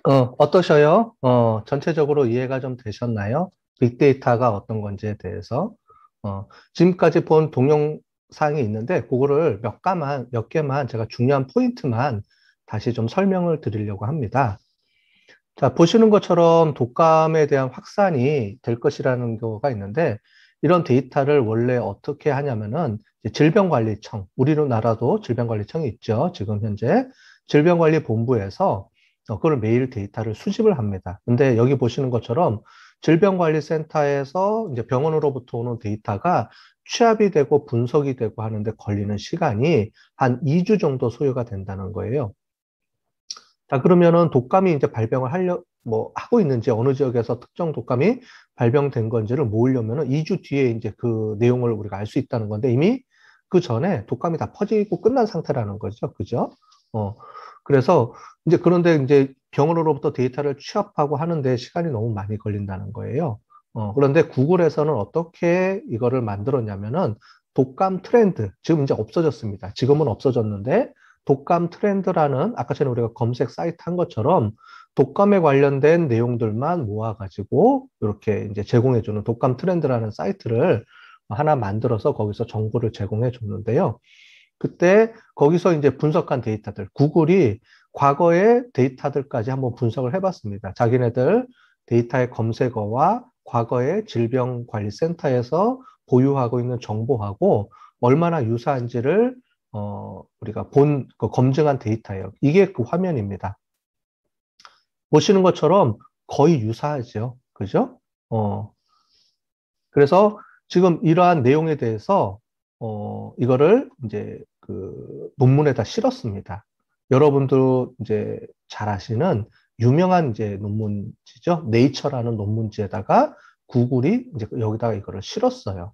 어떠셔요? 전체적으로 이해가 좀 되셨나요? 빅데이터가 어떤 건지에 대해서. 지금까지 본 동영상이 있는데, 그거를 몇 개만 제가 중요한 포인트만 다시 좀 설명을 드리려고 합니다. 자, 보시는 것처럼 독감에 대한 확산이 될 것이라는 경우가 있는데, 이런 데이터를 원래 어떻게 하냐면은, 이제 질병관리청, 우리나라도 질병관리청이 있죠. 지금 현재. 질병관리본부에서 그걸 매일 데이터를 수집을 합니다. 근데 여기 보시는 것처럼 질병관리센터에서 이제 병원으로부터 오는 데이터가 취합이 되고 분석이 되고 하는데 걸리는 시간이 한 2주 정도 소요가 된다는 거예요. 자, 그러면은 독감이 이제 발병을 하고 있는지, 어느 지역에서 특정 독감이 발병된 건지를 모으려면은 2주 뒤에 이제 그 내용을 우리가 알 수 있다는 건데, 이미 그 전에 독감이 다 퍼지고 끝난 상태라는 거죠. 그죠? 어, 그래서 그런데 이제 병원으로부터 데이터를 취합하고 하는데 시간이 너무 많이 걸린다는 거예요. 그런데 구글에서는 어떻게 이거를 만들었냐면은 독감 트렌드, 지금 이제 없어졌습니다. 지금은 없어졌는데, 독감 트렌드라는 아까 전에 우리가 검색 사이트 한 것처럼 독감에 관련된 내용들만 모아가지고 이렇게 이제 제공해주는 독감 트렌드라는 사이트를 하나 만들어서 거기서 정보를 제공해 줬는데요. 그때 거기서 이제 분석한 데이터들, 구글이 과거의 데이터들까지 한번 분석을 해봤습니다. 자기네들 데이터의 검색어와 과거의 질병관리센터에서 보유하고 있는 정보하고 얼마나 유사한지를 우리가 검증한 데이터예요. 이게 그 화면입니다. 보시는 것처럼 거의 유사하죠. 그죠? 어, 그래서 지금 이러한 내용에 대해서 이거를 이제 그 논문에다 실었습니다. 여러분도 이제 잘 아시는 유명한 이제 논문지죠. 네이처라는 논문지에다가 구글이 이제 여기다가 이거를 실었어요.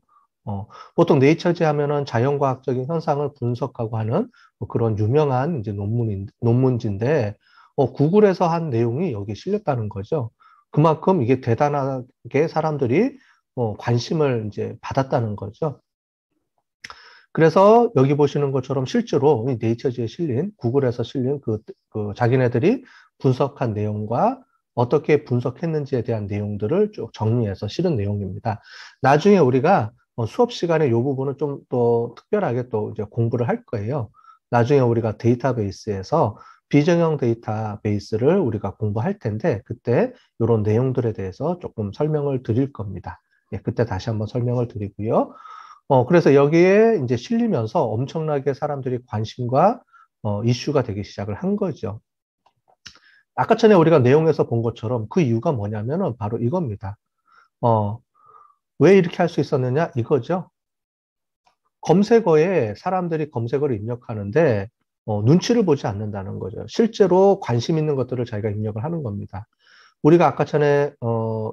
보통 네이처지 하면은 자연과학적인 현상을 분석하고 하는 뭐 그런 유명한 이제 논문지인데, 구글에서 한 내용이 여기 실렸다는 거죠. 그만큼 이게 대단하게 사람들이 관심을 이제 받았다는 거죠. 그래서 여기 보시는 것처럼 실제로 이 네이처지에 실린, 구글에서 실린 그 자기네들이 분석한 내용과 어떻게 분석했는지에 대한 내용들을 쭉 정리해서 실은 내용입니다. 나중에 우리가 수업 시간에 이 부분은 좀 더 특별하게 또 이제 공부를 할 거예요. 나중에 우리가 데이터베이스에서 비정형 데이터베이스를 우리가 공부할 텐데, 그때 이런 내용들에 대해서 조금 설명을 드릴 겁니다. 예, 그때 다시 한번 설명을 드리고요. 그래서 여기에 이제 실리면서 엄청나게 사람들이 관심과 이슈가 되기 시작을 한 거죠. 아까 전에 우리가 내용에서 본 것처럼 그 이유가 뭐냐면은 바로 이겁니다. 어, 왜 이렇게 할 수 있었느냐? 이거죠. 검색어에 사람들이 검색어를 입력하는데 눈치를 보지 않는다는 거죠. 실제로 관심 있는 것들을 자기가 입력을 하는 겁니다. 우리가 아까 전에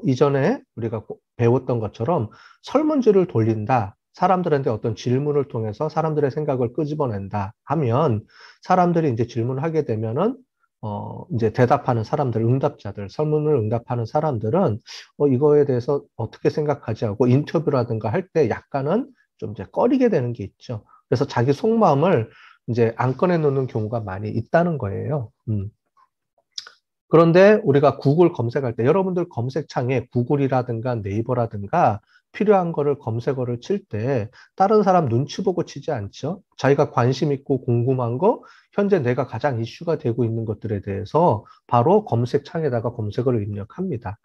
이전에 우리가 배웠던 것처럼 설문지를 돌린다. 사람들한테 어떤 질문을 통해서 사람들의 생각을 끄집어낸다 하면 사람들이 이제 질문을 하게 되면은 이제 대답하는 사람들, 응답자들, 설문을 응답하는 사람들은 이거에 대해서 어떻게 생각하지 하고 인터뷰라든가 할 때 약간은 좀 이제 꺼리게 되는 게 있죠. 그래서 자기 속마음을 이제 안 꺼내놓는 경우가 많이 있다는 거예요. 그런데 우리가 구글 검색할 때 여러분들 검색창에 구글이라든가 네이버라든가 필요한 거를 검색어를 칠 때 다른 사람 눈치 보고 치지 않죠. 자기가 관심 있고 궁금한 거, 현재 내가 가장 이슈가 되고 있는 것들에 대해서 바로 검색창에다가 검색어를 입력합니다.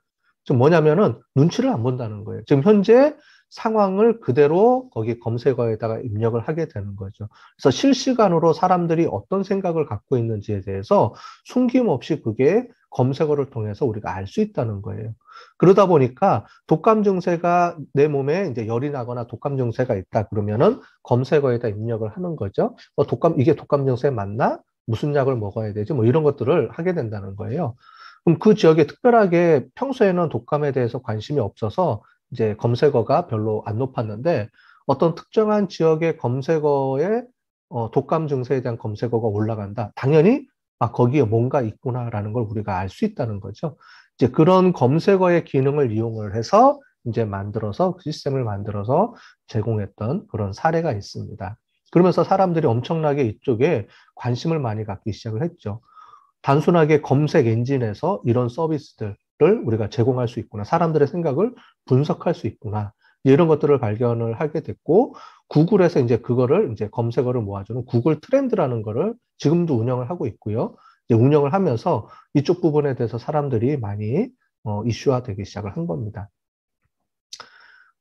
지금 뭐냐면은 눈치를 안 본다는 거예요. 지금 현재 상황을 그대로 거기 검색어에다가 입력을 하게 되는 거죠. 그래서 실시간으로 사람들이 어떤 생각을 갖고 있는지에 대해서 숨김없이 그게 검색어를 통해서 우리가 알 수 있다는 거예요. 그러다 보니까 독감 증세가 내 몸에 이제 열이 나거나 독감 증세가 있다 그러면은 검색어에다 입력을 하는 거죠. 이게 독감 증세 맞나? 무슨 약을 먹어야 되지? 뭐 이런 것들을 하게 된다는 거예요. 그럼 그 지역에 특별하게 평소에는 독감에 대해서 관심이 없어서 이제 검색어가 별로 안 높았는데 어떤 특정한 지역의 검색어에 독감 증세에 대한 검색어가 올라간다. 당연히 거기에 뭔가 있구나라는 걸 우리가 알 수 있다는 거죠. 이제 그런 검색어의 기능을 이용을 해서 이제 그 시스템을 만들어서 제공했던 그런 사례가 있습니다. 그러면서 사람들이 엄청나게 이쪽에 관심을 많이 갖기 시작을 했죠. 단순하게 검색 엔진에서 이런 서비스들을 우리가 제공할 수 있구나. 사람들의 생각을 분석할 수 있구나. 이런 것들을 발견을 하게 됐고, 구글에서 이제 그거를 이제 검색어를 모아주는 구글 트렌드라는 거를 지금도 운영을 하고 있고요. 이제 운영을 하면서 이쪽 부분에 대해서 사람들이 많이 이슈화되기 시작을 한 겁니다.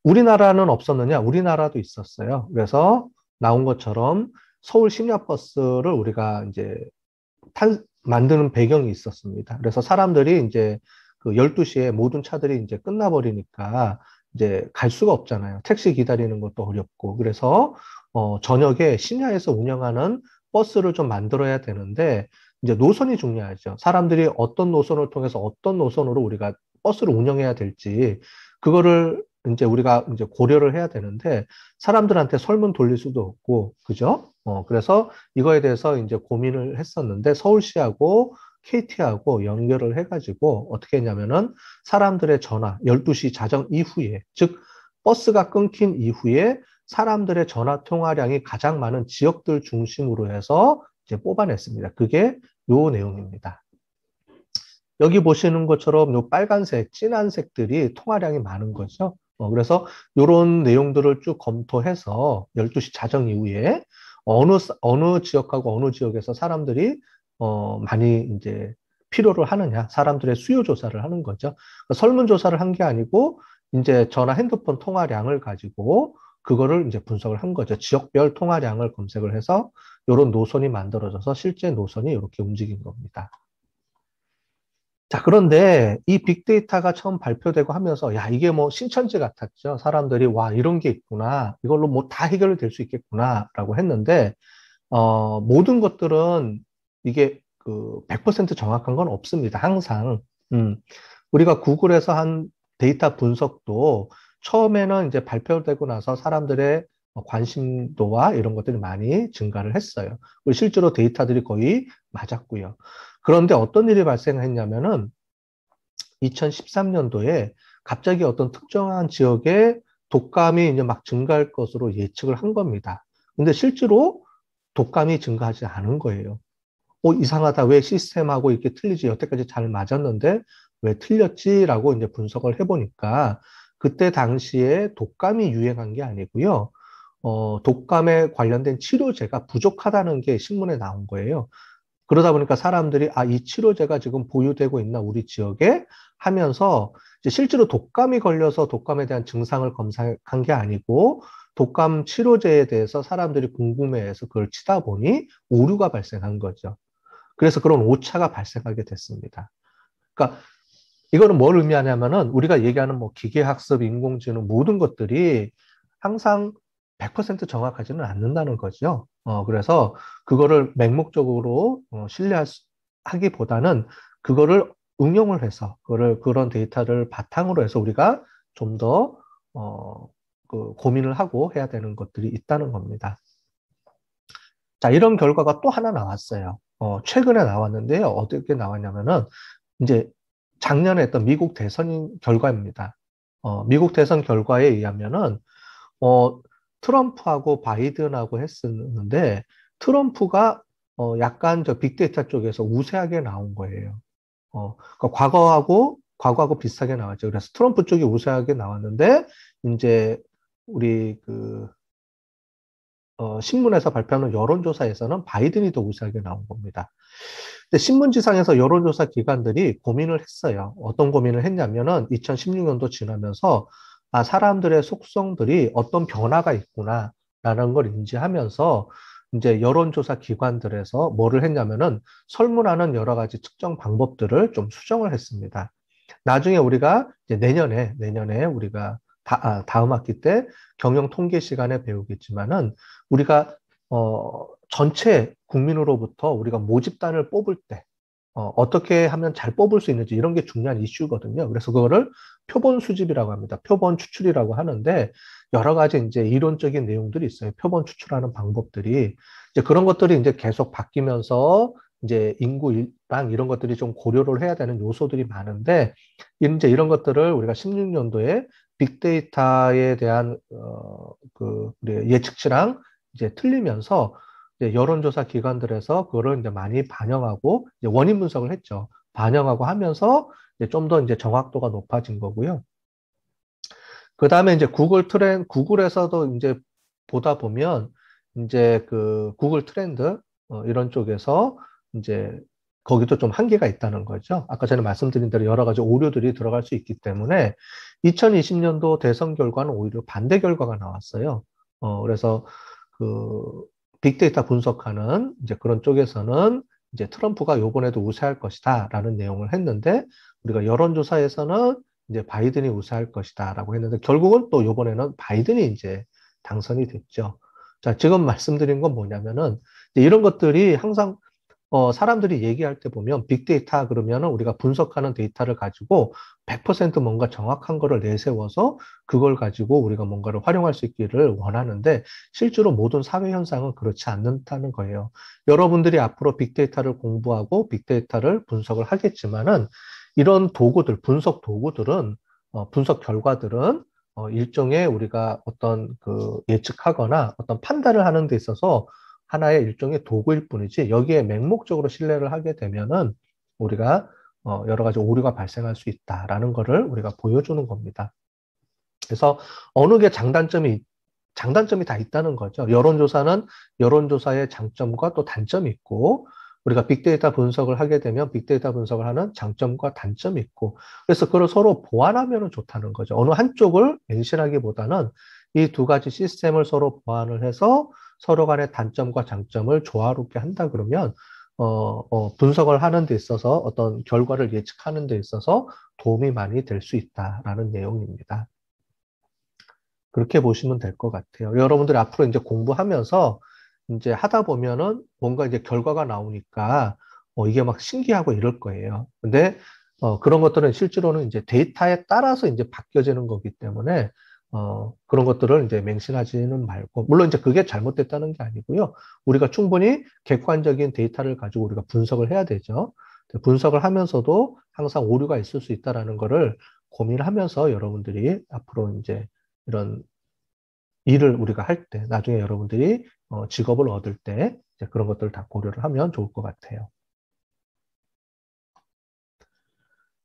우리나라는 없었느냐? 우리나라도 있었어요. 그래서 나온 것처럼 서울 심야버스를 우리가 이제 만드는 배경이 있었습니다. 그래서 사람들이 이제 그 12시에 모든 차들이 이제 끝나버리니까 이제 갈 수가 없잖아요. 택시 기다리는 것도 어렵고. 그래서 저녁에 심야에서 운영하는 버스를 좀 만들어야 되는데 이제 노선이 중요하죠. 사람들이 어떤 노선을 통해서 어떤 노선으로 우리가 버스를 운영해야 될지 그거를 이제 우리가 이제 고려를 해야 되는데 사람들한테 설문 돌릴 수도 없고, 그죠? 그래서 이거에 대해서 이제 고민을 했었는데 서울시하고 KT하고 연결을 해가지고 어떻게 했냐면은 사람들의 전화, 12시 자정 이후에, 즉 버스가 끊긴 이후에 사람들의 전화 통화량이 가장 많은 지역들 중심으로 해서 이제 뽑아냈습니다. 그게 요 내용입니다. 여기 보시는 것처럼 요 빨간색, 진한 색들이 통화량이 많은 거죠. 그래서 이런 내용들을 쭉 검토해서 12시 자정 이후에 어느 지역하고 어느 지역에서 사람들이 많이 이제 필요를 하느냐, 사람들의 수요 조사를 하는 거죠. 그러니까 설문 조사를 한 게 아니고 이제 전화 핸드폰 통화량을 가지고 그거를 이제 분석을 한 거죠. 지역별 통화량을 검색을 해서 이런 노선이 만들어져서 실제 노선이 이렇게 움직인 겁니다. 자, 그런데 이 빅데이터가 처음 발표되고 하면서, 야, 이게 뭐 신천지 같았죠. 사람들이, 와, 이런 게 있구나. 이걸로 뭐 다 해결될 수 있겠구나. 라고 했는데, 모든 것들은 이게 그 100% 정확한 건 없습니다. 항상. 음, 우리가 구글에서 한 데이터 분석도 처음에는 이제 발표되고 나서 사람들의 관심도와 이런 것들이 많이 증가를 했어요. 그리고 실제로 데이터들이 거의 맞았고요. 그런데 어떤 일이 발생했냐면은 2013년도에 갑자기 어떤 특정한 지역에 독감이 이제 막 증가할 것으로 예측을 한 겁니다. 근데 실제로 독감이 증가하지 않은 거예요. 이상하다. 왜 시스템하고 이렇게 틀리지? 여태까지 잘 맞았는데 왜 틀렸지라고 이제 분석을 해보니까 그때 당시에 독감이 유행한 게 아니고요. 독감에 관련된 치료제가 부족하다는 게 신문에 나온 거예요. 그러다 보니까 사람들이 이 치료제가 지금 보유되고 있나 우리 지역에 하면서 이제 실제로 독감이 걸려서 독감에 대한 증상을 검사한 게 아니고 독감 치료제에 대해서 사람들이 궁금해해서 그걸 치다 보니 오류가 발생한 거죠. 그래서 그런 오차가 발생하게 됐습니다. 그러니까 이거는 뭘 의미하냐면은 우리가 얘기하는 뭐 기계학습, 인공지능 모든 것들이 항상 100% 정확하지는 않는다는 거죠. 그래서 그거를 맹목적으로 신뢰하기보다는 그거를 응용을 해서 그런 데이터를 바탕으로 해서 우리가 좀 더 그 고민을 하고 해야 되는 것들이 있다는 겁니다. 자, 이런 결과가 또 하나 나왔어요. 최근에 나왔는데요. 어떻게 나왔냐면은 이제 작년에 했던 미국 대선 결과입니다. 미국 대선 결과에 의하면은 트럼프하고 바이든하고 했었는데 트럼프가 약간 저 빅데이터 쪽에서 우세하게 나온 거예요. 그러니까 과거하고 비슷하게 나왔죠. 그래서 트럼프 쪽이 우세하게 나왔는데 이제 우리 그 신문에서 발표하는 여론조사에서는 바이든이 더 우세하게 나온 겁니다. 근데 신문지상에서 여론조사 기관들이 고민을 했어요. 어떤 고민을 했냐면은 2016년도 지나면서 사람들의 속성들이 어떤 변화가 있구나라는 걸 인지하면서 이제 여론조사 기관들에서 뭐를 했냐면은 설문하는 여러 가지 측정 방법들을 좀 수정을 했습니다. 나중에 우리가 이제 내년에 우리가 다음 학기 때 경영 통계 시간에 배우겠지만은 우리가 전체 국민으로부터 우리가 모집단을 뽑을 때 어떻게 하면 잘 뽑을 수 있는지 이런 게 중요한 이슈거든요. 그래서 그거를 표본 수집이라고 합니다. 표본 추출이라고 하는데 여러 가지 이제 이론적인 내용들이 있어요. 표본 추출하는 방법들이 이제 그런 것들이 이제 계속 바뀌면서 이제 인구랑 이런 것들이 좀 고려를 해야 되는 요소들이 많은데 이제 이런 것들을 우리가 16년도에 빅데이터에 대한 우리 예측치랑 이제 틀리면서 이제 여론조사 기관들에서 그거를 이제 많이 반영하고 이제 원인 분석을 했죠. 반영하고 하면서 이제 좀 더 이제 정확도가 높아진 거고요. 그 다음에 이제 구글에서도 이제 보다 보면 이제 그 구글 트렌드 이런 쪽에서 이제 거기도 좀 한계가 있다는 거죠. 아까 전에 말씀드린 대로 여러 가지 오류들이 들어갈 수 있기 때문에 2020년도 대선 결과는 오히려 반대 결과가 나왔어요. 그래서 그 빅데이터 분석하는 이제 그런 쪽에서는 이제 트럼프가 요번에도 우세할 것이다라는 내용을 했는데 우리가 여론조사에서는 이제 바이든이 우세할 것이다라고 했는데 결국은 또 요번에는 바이든이 이제 당선이 됐죠. 자, 지금 말씀드린 건 뭐냐면은 이런 것들이 항상 사람들이 얘기할 때 보면 빅데이터 그러면은 우리가 분석하는 데이터를 가지고 100% 뭔가 정확한 거를 내세워서 그걸 가지고 우리가 뭔가를 활용할 수 있기를 원하는데 실제로 모든 사회 현상은 그렇지 않다는 거예요. 여러분들이 앞으로 빅데이터를 공부하고 빅데이터를 분석을 하겠지만은 이런 도구들, 분석 도구들은 분석 결과들은 일종의 우리가 어떤 그 예측하거나 어떤 판단을 하는 데 있어서 하나의 일종의 도구일 뿐이지 여기에 맹목적으로 신뢰를 하게 되면은 우리가 여러 가지 오류가 발생할 수 있다라는 거를 우리가 보여주는 겁니다. 그래서 어느 게 장단점이 다 있다는 거죠. 여론조사는 여론조사의 장점과 또 단점이 있고 우리가 빅데이터 분석을 하게 되면 빅데이터 분석을 하는 장점과 단점이 있고 그래서 그걸 서로 보완하면 좋다는 거죠. 어느 한쪽을 맹신하기보다는 이 두 가지 시스템을 서로 보완을 해서 서로 간의 단점과 장점을 조화롭게 한다 그러면 분석을 하는 데 있어서 어떤 결과를 예측하는 데 있어서 도움이 많이 될 수 있다라는 내용입니다. 그렇게 보시면 될 것 같아요. 여러분들이 앞으로 이제 공부하면서 이제 하다 보면은 뭔가 이제 결과가 나오니까 이게 막 신기하고 이럴 거예요. 근데 그런 것들은 실제로는 이제 데이터에 따라서 이제 바뀌어지는 거기 때문에 그런 것들을 이제 맹신하지는 말고 물론 이제 그게 잘못됐다는 게 아니고요. 우리가 충분히 객관적인 데이터를 가지고 우리가 분석을 해야 되죠. 분석을 하면서도 항상 오류가 있을 수 있다라는 거를 고민하면서 여러분들이 앞으로 이제 이런 일을 우리가 할 때, 나중에 여러분들이 직업을 얻을 때 이제 그런 것들을 다 고려를 하면 좋을 것 같아요.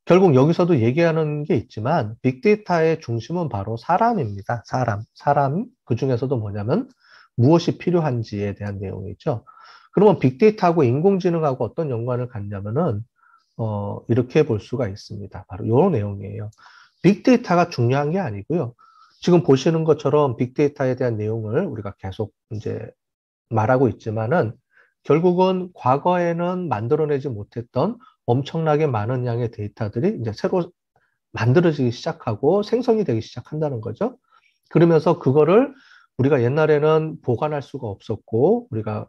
결국 여기서도 얘기하는 게 있지만 빅데이터의 중심은 바로 사람입니다. 사람. 그 중에서도 뭐냐면 무엇이 필요한지에 대한 내용이죠. 그러면 빅데이터하고 인공지능하고 어떤 연관을 갖냐면은 이렇게 볼 수가 있습니다. 바로 이런 내용이에요. 빅데이터가 중요한 게 아니고요. 지금 보시는 것처럼 빅데이터에 대한 내용을 우리가 계속 이제 말하고 있지만은 결국은 과거에는 만들어내지 못했던 엄청나게 많은 양의 데이터들이 이제 새로 만들어지기 시작하고 생성이 되기 시작한다는 거죠. 그러면서 그거를 우리가 옛날에는 보관할 수가 없었고 우리가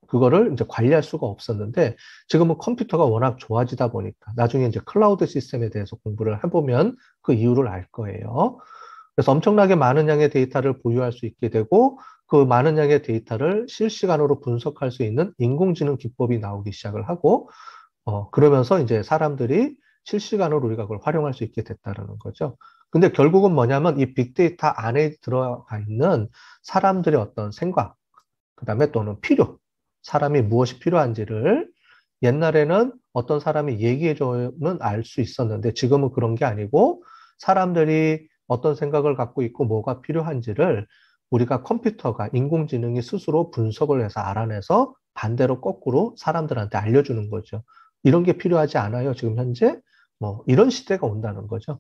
그거를 이제 관리할 수가 없었는데 지금은 컴퓨터가 워낙 좋아지다 보니까 나중에 이제 클라우드 시스템에 대해서 공부를 해보면 그 이유를 알 거예요. 그래서 엄청나게 많은 양의 데이터를 보유할 수 있게 되고 그 많은 양의 데이터를 실시간으로 분석할 수 있는 인공지능 기법이 나오기 시작을 하고 그러면서 이제 사람들이 실시간으로 우리가 그걸 활용할 수 있게 됐다는 거죠. 근데 결국은 뭐냐면 이 빅데이터 안에 들어가 있는 사람들의 어떤 생각, 그 다음에 또는 필요, 사람이 무엇이 필요한지를 옛날에는 어떤 사람이 얘기해주면 알 수 있었는데 지금은 그런 게 아니고 사람들이 어떤 생각을 갖고 있고 뭐가 필요한지를 우리가 컴퓨터가 인공지능이 스스로 분석을 해서 알아내서 반대로 거꾸로 사람들한테 알려주는 거죠. 이런 게 필요하지 않아요. 지금 현재 뭐 이런 시대가 온다는 거죠.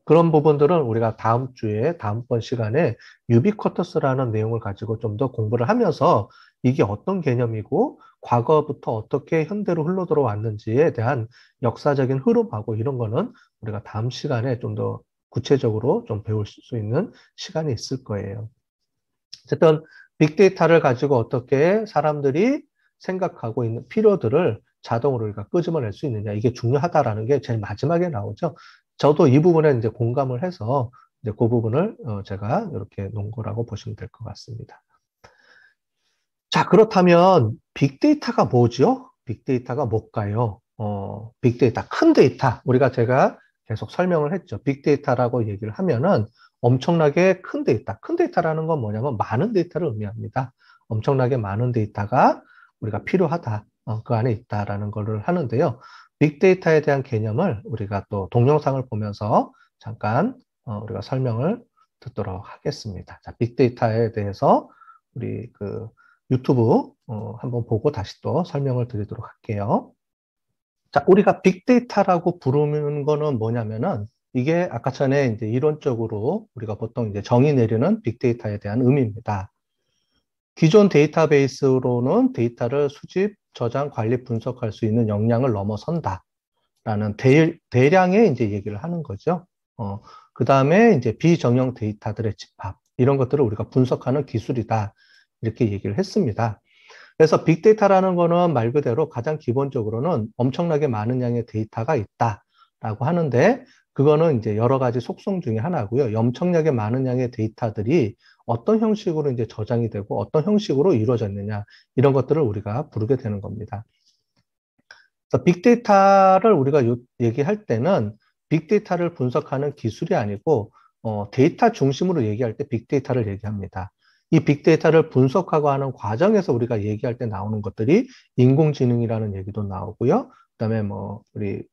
그런 부분들은 우리가 다음 주에 다음번 시간에 유비쿼터스라는 내용을 가지고 좀 더 공부를 하면서 이게 어떤 개념이고 과거부터 어떻게 현대로 흘러 들어왔는지에 대한 역사적인 흐름하고 이런 거는 우리가 다음 시간에 좀 더 구체적으로 좀 배울 수 있는 시간이 있을 거예요. 어쨌든 빅데이터를 가지고 어떻게 사람들이 생각하고 있는 필요들을 자동으로 우리가 끄집어낼 수 있느냐 이게 중요하다라는 게 제일 마지막에 나오죠. 저도 이 부분에 이제 공감을 해서 이제 그 부분을 제가 이렇게 놓은 거라고 보시면 될 것 같습니다. 자, 그렇다면 빅데이터가 뭐죠? 빅데이터가 뭘까요? 빅데이터, 큰 데이터. 제가 계속 설명을 했죠. 빅데이터라고 얘기를 하면은 엄청나게 큰 데이터. 큰 데이터라는 건 뭐냐면 많은 데이터를 의미합니다. 엄청나게 많은 데이터가 우리가 필요하다. 그 안에 있다라는 거를 하는데요. 빅데이터에 대한 개념을 우리가 또 동영상을 보면서 잠깐 우리가 설명을 듣도록 하겠습니다. 자, 빅데이터에 대해서 우리 그 유튜브 한번 보고 다시 또 설명을 드리도록 할게요. 자, 우리가 빅데이터라고 부르는 거는 뭐냐면은 이게 아까 전에 이제 이론적으로 우리가 보통 이제 정의 내리는 빅데이터에 대한 의미입니다. 기존 데이터베이스로는 데이터를 수집, 저장, 관리, 분석할 수 있는 역량을 넘어선다. 라는 대량의 이제 얘기를 하는 거죠. 그 다음에 이제 비정형 데이터들의 집합, 이런 것들을 우리가 분석하는 기술이다. 이렇게 얘기를 했습니다. 그래서 빅데이터라는 거는 말 그대로 가장 기본적으로는 엄청나게 많은 양의 데이터가 있다라고 하는데, 그거는 이제 여러 가지 속성 중에 하나고요. 엄청나게 많은 양의 데이터들이 어떤 형식으로 이제 저장이 되고 어떤 형식으로 이루어졌느냐, 이런 것들을 우리가 부르게 되는 겁니다. 그래서 빅데이터를 우리가 얘기할 때는 빅데이터를 분석하는 기술이 아니고 데이터 중심으로 얘기할 때 빅데이터를 얘기합니다. 이 빅데이터를 분석하고 하는 과정에서 우리가 얘기할 때 나오는 것들이 인공지능이라는 얘기도 나오고요. 그다음에 뭐 우리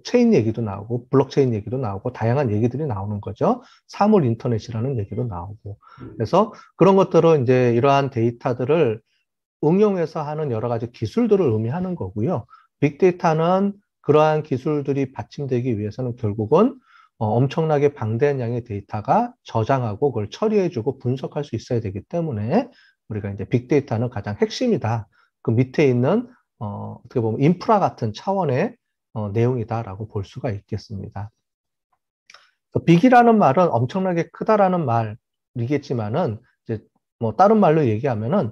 체인 얘기도 나오고 블록체인 얘기도 나오고 다양한 얘기들이 나오는 거죠. 사물 인터넷이라는 얘기도 나오고. 그래서 그런 것들은 이제 이러한 데이터들을 응용해서 하는 여러 가지 기술들을 의미하는 거고요. 빅데이터는 그러한 기술들이 받침되기 위해서는 결국은 엄청나게 방대한 양의 데이터가 저장하고 그걸 처리해주고 분석할 수 있어야 되기 때문에 우리가 이제 빅데이터는 가장 핵심이다. 그 밑에 있는 어떻게 보면 인프라 같은 차원의 내용이다라고 볼 수가 있겠습니다. 빅이라는 말은 엄청나게 크다라는 말이겠지만은 이제 뭐 다른 말로 얘기하면은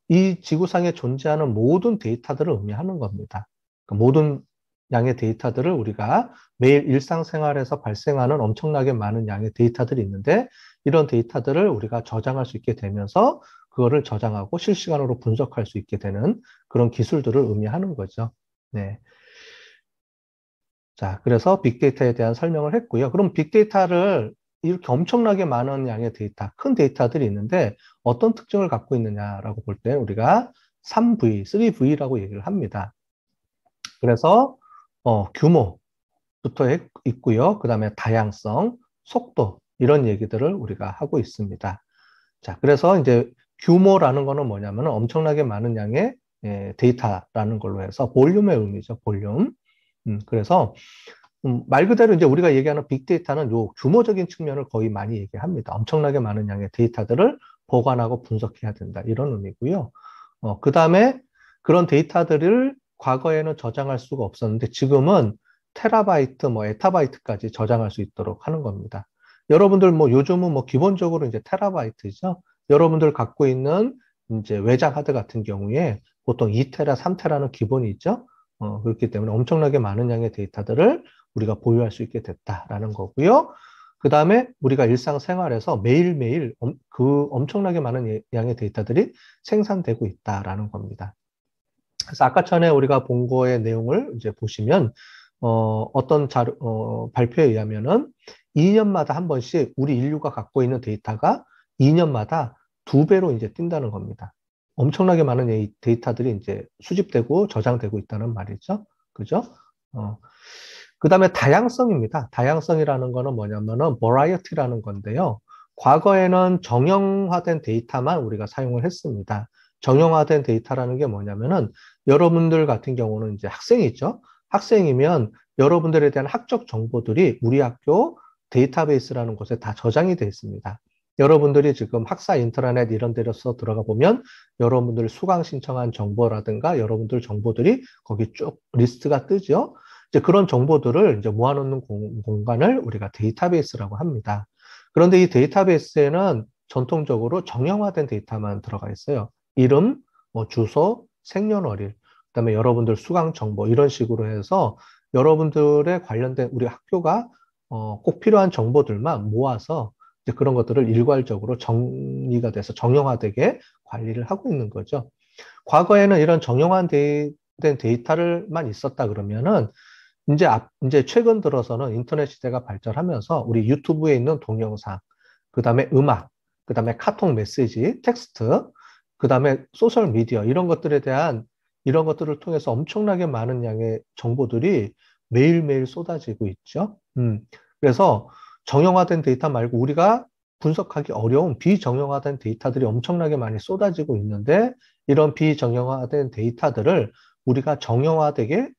이 지구상에 존재하는 모든 데이터들을 의미하는 겁니다. 그러니까 모든 양의 데이터들을 우리가 매일 일상생활에서 발생하는 엄청나게 많은 양의 데이터들이 있는데 이런 데이터들을 우리가 저장할 수 있게 되면서 그거를 저장하고 실시간으로 분석할 수 있게 되는 그런 기술들을 의미하는 거죠. 네. 자, 그래서 빅데이터에 대한 설명을 했고요. 그럼 빅데이터를 이렇게 엄청나게 많은 양의 데이터, 큰 데이터들이 있는데 어떤 특징을 갖고 있느냐라고 볼 때 우리가 3V, 3V라고 얘기를 합니다. 그래서 규모부터 있고요. 그 다음에 다양성, 속도 이런 얘기들을 우리가 하고 있습니다. 자, 그래서 이제 규모라는 거는 뭐냐면 엄청나게 많은 양의 데이터라는 걸로 해서 볼륨의 의미죠. 볼륨. 그래서 말 그대로 이제 우리가 얘기하는 빅데이터는 요 규모적인 측면을 거의 많이 얘기합니다. 엄청나게 많은 양의 데이터들을 보관하고 분석해야 된다. 이런 의미고요. 그 다음에 그런 데이터들을 과거에는 저장할 수가 없었는데 지금은 테라바이트, 뭐 에타바이트까지 저장할 수 있도록 하는 겁니다. 여러분들 뭐 요즘은 뭐 기본적으로 이제 테라바이트죠. 여러분들 갖고 있는 이제 외장 하드 같은 경우에 보통 2테라, 3테라는 기본이 있죠. 그렇기 때문에 엄청나게 많은 양의 데이터들을 우리가 보유할 수 있게 됐다라는 거고요. 그 다음에 우리가 일상생활에서 매일매일 그 엄청나게 많은 양의 데이터들이 생산되고 있다라는 겁니다. 그래서 아까 전에 우리가 본 거의 내용을 이제 보시면 어떤 발표에 의하면은 2년마다 한 번씩 우리 인류가 갖고 있는 데이터가 2년마다 2배로 이제 뛴다는 겁니다. 엄청나게 많은 데이터들이 이제 수집되고 저장되고 있다는 말이죠. 그죠? 그 다음에 다양성입니다. 다양성이라는 거는 뭐냐면은 variety라는 건데요. 과거에는 정형화된 데이터만 우리가 사용을 했습니다. 정형화된 데이터라는 게 뭐냐면은 여러분들 같은 경우는 이제 학생이죠. 학생이면 여러분들에 대한 학적 정보들이 우리 학교 데이터베이스라는 곳에 다 저장이 되어 있습니다. 여러분들이 지금 학사 인트라넷 이런 데서 들어가 보면 여러분들 수강 신청한 정보라든가 여러분들 정보들이 거기 쭉 리스트가 뜨죠. 이제 그런 정보들을 이제 모아놓는 공간을 우리가 데이터베이스라고 합니다. 그런데 이 데이터베이스에는 전통적으로 정형화된 데이터만 들어가 있어요. 이름, 뭐 주소, 생년월일, 그다음에 여러분들 수강 정보 이런 식으로 해서 여러분들의 관련된 우리 학교가 꼭 필요한 정보들만 모아서 이제 그런 것들을 일괄적으로 정리가 돼서 정형화되게 관리를 하고 있는 거죠. 과거에는 이런 정형화된 데이터를만 있었다 그러면은 이제 최근 들어서는 인터넷 시대가 발전하면서 우리 유튜브에 있는 동영상, 그 다음에 음악, 그 다음에 카톡 메시지, 텍스트, 그다음에 소셜 미디어 이런 것들을 통해서 엄청나게 많은 양의 정보들이 매일매일 쏟아지고 있죠. 그래서 정형화된 데이터 말고 우리가 분석하기 어려운 비정형화된 데이터들이 엄청나게 많이 쏟아지고 있는데 이런 비정형화된 데이터들을 우리가 정형화되게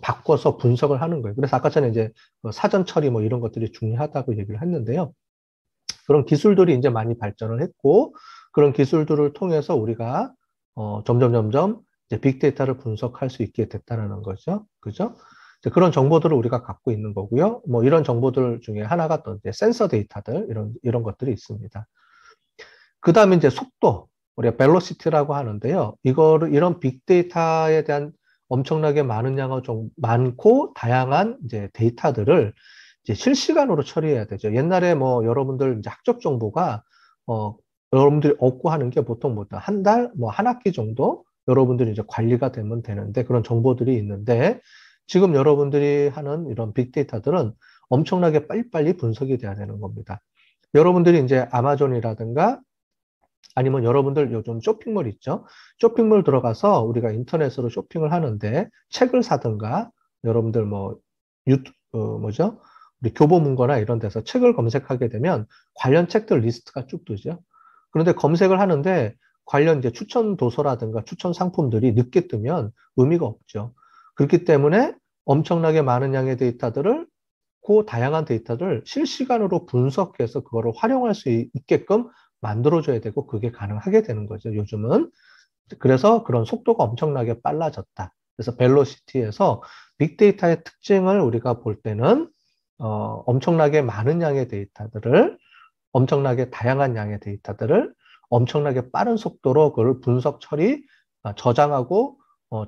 바꿔서 분석을 하는 거예요. 그래서 아까 전에 이제 사전 처리 뭐 이런 것들이 중요하다고 얘기를 했는데요. 그런 기술들이 이제 많이 발전을 했고 그런 기술들을 통해서 우리가 점점 이제 빅데이터를 분석할 수 있게 됐다는 거죠. 그죠? 이제 그런 정보들을 우리가 갖고 있는 거고요. 뭐 이런 정보들 중에 하나가 또 이제 센서 데이터들 이런 것들이 있습니다. 그 다음에 이제 속도, 우리가 벨로시티라고 하는데요. 이런 빅데이터에 대한 엄청나게 많고 다양한 이제 데이터들을 이제 실시간으로 처리해야 되죠. 옛날에 뭐 여러분들 이제 학적 정보가 여러분들이 얻고 하는 게 보통 뭐 한 달, 뭐 한 학기 정도 여러분들이 이제 관리가 되면 되는데 그런 정보들이 있는데 지금 여러분들이 하는 이런 빅데이터들은 엄청나게 빨리빨리 분석이 돼야 되는 겁니다. 여러분들이 이제 아마존이라든가 아니면 여러분들 요즘 쇼핑몰 있죠? 쇼핑몰 들어가서 우리가 인터넷으로 쇼핑을 하는데 책을 사든가 여러분들 뭐 뭐죠? 우리 교보문고나 이런 데서 책을 검색하게 되면 관련 책들 리스트가 쭉 뜨죠. 그런데 검색을 하는데 관련 이제 추천 도서라든가 추천 상품들이 늦게 뜨면 의미가 없죠. 그렇기 때문에 엄청나게 많은 양의 데이터들을 그 다양한 데이터를 실시간으로 분석해서 그거를 활용할 수 있게끔 만들어줘야 되고 그게 가능하게 되는 거죠, 요즘은. 그래서 그런 속도가 엄청나게 빨라졌다. 그래서 벨로시티에서 빅데이터의 특징을 우리가 볼 때는 엄청나게 많은 양의 데이터들을 엄청나게 다양한 양의 데이터들을 엄청나게 빠른 속도로 그걸 저장하고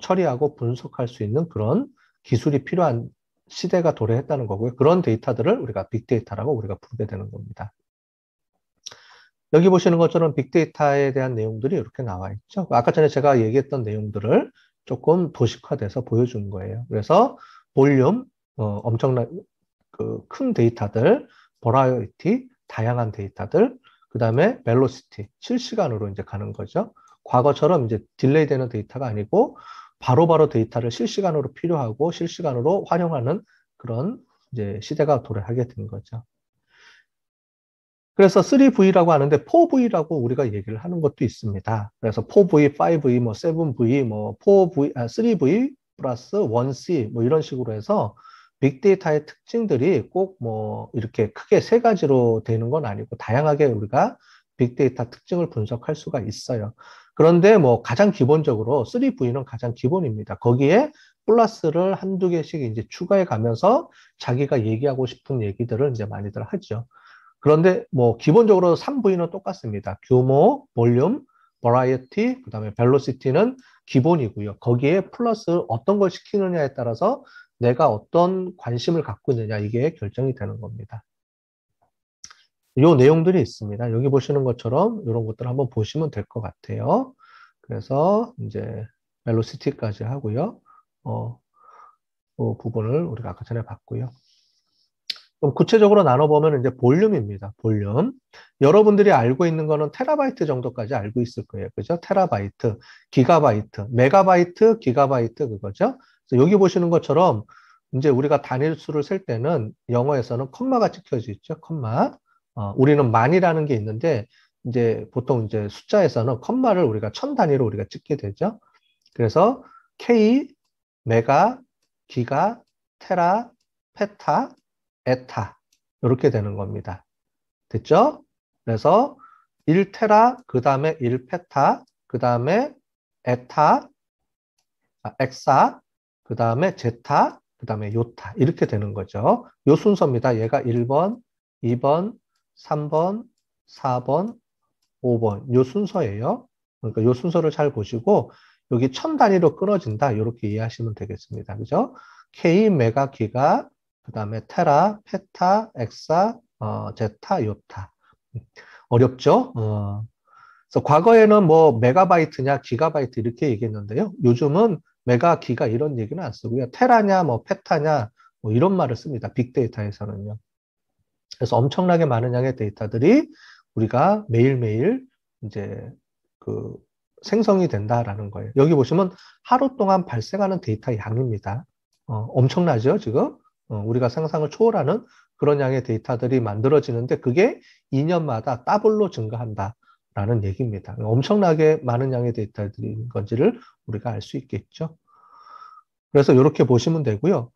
처리하고 분석할 수 있는 그런 기술이 필요한 시대가 도래했다는 거고요. 그런 데이터들을 우리가 빅데이터라고 우리가 부르게 되는 겁니다. 여기 보시는 것처럼 빅데이터에 대한 내용들이 이렇게 나와 있죠. 아까 전에 제가 얘기했던 내용들을 조금 도식화돼서 보여준 거예요. 그래서 볼륨, 엄청난 큰 데이터들, 버라이어티, 다양한 데이터들, 그 다음에 벨로시티, 실시간으로 이제 가는 거죠. 과거처럼 이제 딜레이 되는 데이터가 아니고 바로바로 데이터를 실시간으로 필요하고 실시간으로 활용하는 그런 이제 시대가 도래하게 된 거죠. 그래서 3V라고 하는데 4V라고 우리가 얘기를 하는 것도 있습니다. 그래서 4V, 5V, 뭐 7V, 뭐 3V 플러스 1C 뭐 이런 식으로 해서 빅데이터의 특징들이 꼭 뭐 이렇게 크게 세 가지로 되는 건 아니고 다양하게 우리가 빅데이터 특징을 분석할 수가 있어요. 그런데 뭐 가장 기본적으로 3V는 가장 기본입니다. 거기에 플러스를 한두 개씩 이제 추가해 가면서 자기가 얘기하고 싶은 얘기들을 이제 많이들 하죠. 그런데 뭐 기본적으로 3V는 똑같습니다. 규모, 볼륨, 버라이어티, 그다음에 벨로시티는 기본이고요. 거기에 플러스 어떤 걸 시키느냐에 따라서 내가 어떤 관심을 갖고 있느냐 이게 결정이 되는 겁니다. 요 내용들이 있습니다. 여기 보시는 것처럼 이런 것들 한번 보시면 될 것 같아요. 그래서 이제 벨로시티까지 하고요. 그 부분을 우리가 아까 전에 봤고요. 좀 구체적으로 나눠보면 이제 볼륨입니다. 볼륨. 여러분들이 알고 있는 거는 테라바이트 정도까지 알고 있을 거예요. 그죠? 테라바이트, 기가바이트, 메가바이트, 기가바이트 그거죠. 그래서 여기 보시는 것처럼 이제 우리가 단일 수를 셀 때는 영어에서는 컴마가 찍혀져 있죠. 컴마. 우리는 만이라는 게 있는데 이제 보통 이제 숫자에서는 컴마를 우리가 천 단위로 우리가 찍게 되죠. 그래서 K, 메가, 기가, 테라, 페타, 에타 이렇게 되는 겁니다. 됐죠? 그래서 1테라, 그 다음에 1페타, 그 다음에 에타, 엑사, 그 다음에 제타, 그 다음에 요타 이렇게 되는 거죠. 요 순서입니다. 얘가 1번, 2번, 3번, 4번, 5번 요 순서예요. 그러니까 요 순서를 잘 보시고 여기 천 단위로 끊어진다 이렇게 이해하시면 되겠습니다. 그죠? K, 메가, 기가, 그 다음에 테라, 페타, 엑사, 제타, 요타. 어렵죠? 그래서 과거에는 뭐 메가바이트냐 기가바이트 이렇게 얘기했는데요. 요즘은 메가, 기가 이런 얘기는 안 쓰고요. 테라냐 뭐 페타냐 뭐 이런 말을 씁니다. 빅데이터에서는요. 그래서 엄청나게 많은 양의 데이터들이 우리가 매일매일 이제 그 생성이 된다라는 거예요. 여기 보시면 하루 동안 발생하는 데이터 양입니다. 엄청나죠, 지금? 우리가 상상을 초월하는 그런 양의 데이터들이 만들어지는데 그게 2년마다 더블로 증가한다라는 얘기입니다. 엄청나게 많은 양의 데이터들인 건지를 우리가 알 수 있겠죠. 그래서 이렇게 보시면 되고요.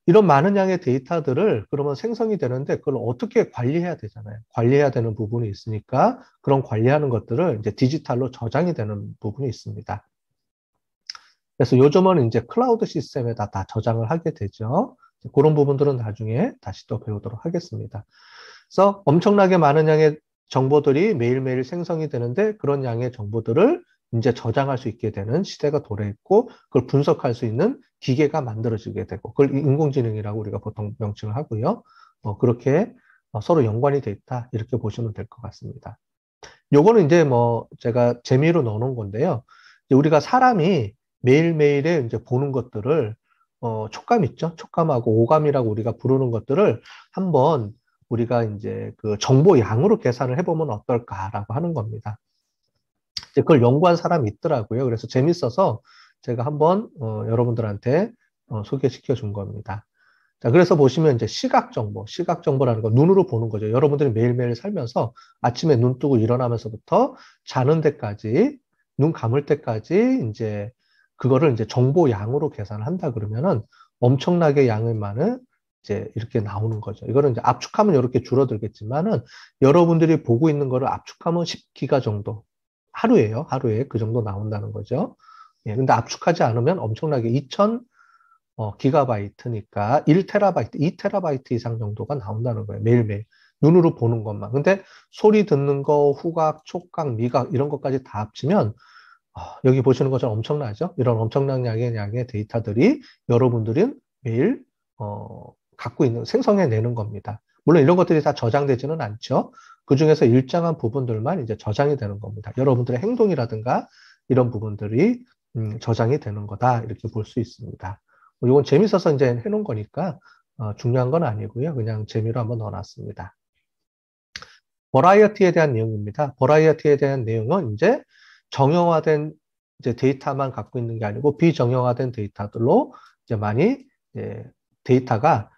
이런 많은 양의 데이터들을 그러면 생성이 되는데 그걸 어떻게 관리해야 되잖아요. 관리해야 되는 부분이 있으니까 그런 관리하는 것들을 이제 디지털로 저장이 되는 부분이 있습니다. 그래서 요즘은 이제 클라우드 시스템에다 다 저장을 하게 되죠. 그런 부분들은 나중에 다시 또 배우도록 하겠습니다. 그래서 엄청나게 많은 양의 정보들이 매일매일 생성이 되는데 그런 양의 정보들을 이제 저장할 수 있게 되는 시대가 도래했고 그걸 분석할 수 있는 기계가 만들어지게 되고 그걸 인공지능이라고 우리가 보통 명칭을 하고요. 그렇게 서로 연관이 돼 있다 이렇게 보시면 될 것 같습니다. 요거는 이제 뭐 제가 재미로 넣어놓은 건데요. 이제 우리가 사람이 매일매일에 이제 보는 것들을 촉감 있죠? 촉감하고 오감이라고 우리가 부르는 것들을 한번 우리가 이제 그 정보 양으로 계산을 해보면 어떨까라고 하는 겁니다. 이제 그걸 연구한 사람이 있더라고요. 그래서 재밌어서 제가 한번 여러분들한테 소개시켜 준 겁니다. 자, 그래서 보시면 이제 시각 정보라는 거 눈으로 보는 거죠. 여러분들이 매일매일 살면서 아침에 눈 뜨고 일어나면서부터 자는 데까지 눈 감을 때까지 이제 그거를 이제 정보 양으로 계산을 한다 그러면은 엄청나게 양을 많은 이제 이렇게 나오는 거죠. 이거는 이제 압축하면 이렇게 줄어들겠지만은 여러분들이 보고 있는 거를 압축하면 10기가 정도 하루에요. 하루에 그 정도 나온다는 거죠. 예, 근데 압축하지 않으면 엄청나게 2000 기가바이트니까 1테라바이트, 2테라바이트 이상 정도가 나온다는 거예요. 매일매일. 눈으로 보는 것만. 근데 소리 듣는 거, 후각, 촉각, 미각 이런 것까지 다 합치면 여기 보시는 것처럼 엄청나죠? 이런 엄청난 양의 데이터들이 여러분들은 매일 갖고 있는, 생성해내는 겁니다. 물론 이런 것들이 다 저장되지는 않죠. 그 중에서 일정한 부분들만 이제 저장이 되는 겁니다. 여러분들의 행동이라든가 이런 부분들이 저장이 되는 거다. 이렇게 볼 수 있습니다. 이건 재밌어서 이제 해놓은 거니까 중요한 건 아니고요. 그냥 재미로 한번 넣어놨습니다. 버라이어티에 대한 내용입니다. 버라이어티에 대한 내용은 이제 정형화된 이제 데이터만 갖고 있는 게 아니고 비정형화된 데이터들로 이제 많이 이제 데이터가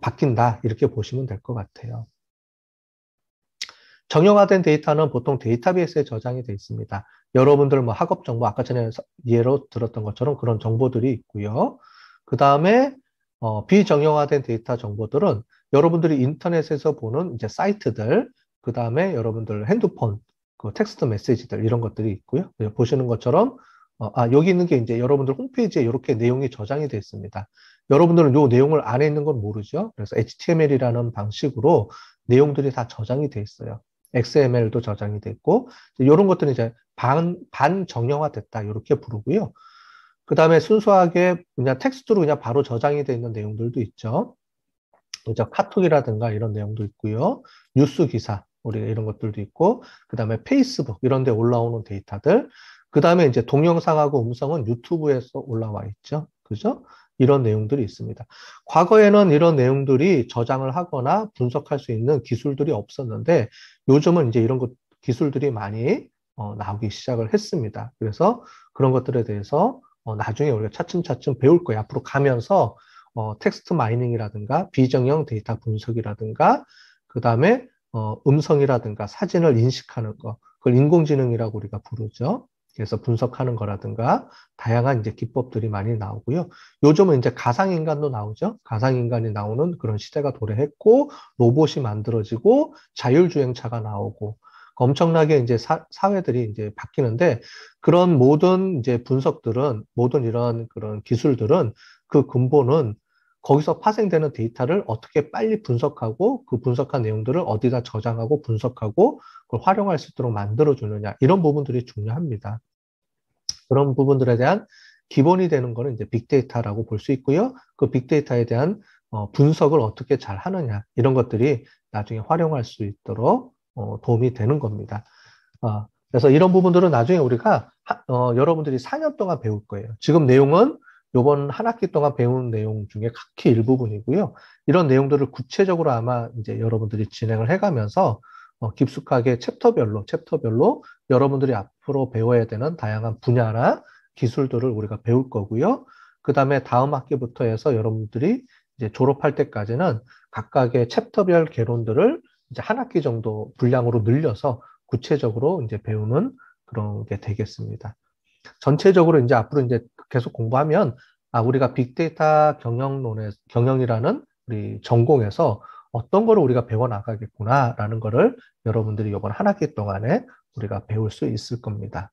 바뀐다 이렇게 보시면 될 것 같아요. 정형화된 데이터는 보통 데이터베이스에 저장이 되어 있습니다. 여러분들 뭐 학업 정보 아까 전에 예로 들었던 것처럼 그런 정보들이 있고요. 그 다음에 비정형화된 데이터 정보들은 여러분들이 인터넷에서 보는 이제 사이트들, 그 다음에 여러분들 핸드폰, 그 텍스트 메시지들 이런 것들이 있고요. 보시는 것처럼 여기 있는 게 이제 여러분들 홈페이지에 이렇게 내용이 저장이 되어 있습니다. 여러분들은 이 내용을 안에 있는 건 모르죠. 그래서 HTML이라는 방식으로 내용들이 다 저장이 되어 있어요. XML도 저장이 돼 있고 이런 것들은 이제 반정형화 됐다 이렇게 부르고요. 그 다음에 순수하게 그냥 텍스트로 그냥 바로 저장이 돼 있는 내용들도 있죠. 이제 카톡이라든가 이런 내용도 있고요. 뉴스 기사 우리가 이런 것들도 있고 그 다음에 페이스북 이런 데 올라오는 데이터들 그 다음에 이제 동영상하고 음성은 유튜브에서 올라와 있죠. 그죠? 이런 내용들이 있습니다. 과거에는 이런 내용들이 저장을 하거나 분석할 수 있는 기술들이 없었는데 요즘은 이제 이런 기술들이 많이 나오기 시작을 했습니다. 그래서 그런 것들에 대해서 나중에 우리가 차츰차츰 배울 거예요. 앞으로 가면서 텍스트 마이닝이라든가 비정형 데이터 분석이라든가 그 다음에 음성이라든가 사진을 인식하는 거 그걸 인공지능이라고 우리가 부르죠. 그래서 분석하는 거라든가 다양한 이제 기법들이 많이 나오고요. 요즘은 이제 가상인간도 나오죠. 가상인간이 나오는 그런 시대가 도래했고 로봇이 만들어지고 자율주행차가 나오고 엄청나게 이제 사회들이 이제 바뀌는데 그런 모든 이제 분석들은 모든 이런 그런 기술들은 그 근본은 거기서 파생되는 데이터를 어떻게 빨리 분석하고 그 분석한 내용들을 어디다 저장하고 분석하고 그걸 활용할 수 있도록 만들어주느냐 이런 부분들이 중요합니다. 그런 부분들에 대한 기본이 되는 거는 이제 빅데이터라고 볼 수 있고요. 그 빅데이터에 대한 분석을 어떻게 잘 하느냐 이런 것들이 나중에 활용할 수 있도록 도움이 되는 겁니다. 그래서 이런 부분들은 나중에 우리가 여러분들이 4년 동안 배울 거예요. 지금 내용은 요번 한 학기 동안 배운 내용 중에 각기 일부분이고요. 이런 내용들을 구체적으로 아마 이제 여러분들이 진행을 해가면서 깊숙하게 챕터별로 여러분들이 앞으로 배워야 되는 다양한 분야나 기술들을 우리가 배울 거고요. 그 다음에 다음 학기부터 해서 여러분들이 이제 졸업할 때까지는 각각의 챕터별 개론들을 이제 한 학기 정도 분량으로 늘려서 구체적으로 이제 배우는 그런 게 되겠습니다. 전체적으로 이제 앞으로 이제 계속 공부하면 우리가 빅데이터 경영이라는 우리 전공에서 어떤 거를 우리가 배워 나가겠구나라는 거를 여러분들이 이번 한 학기 동안에 우리가 배울 수 있을 겁니다.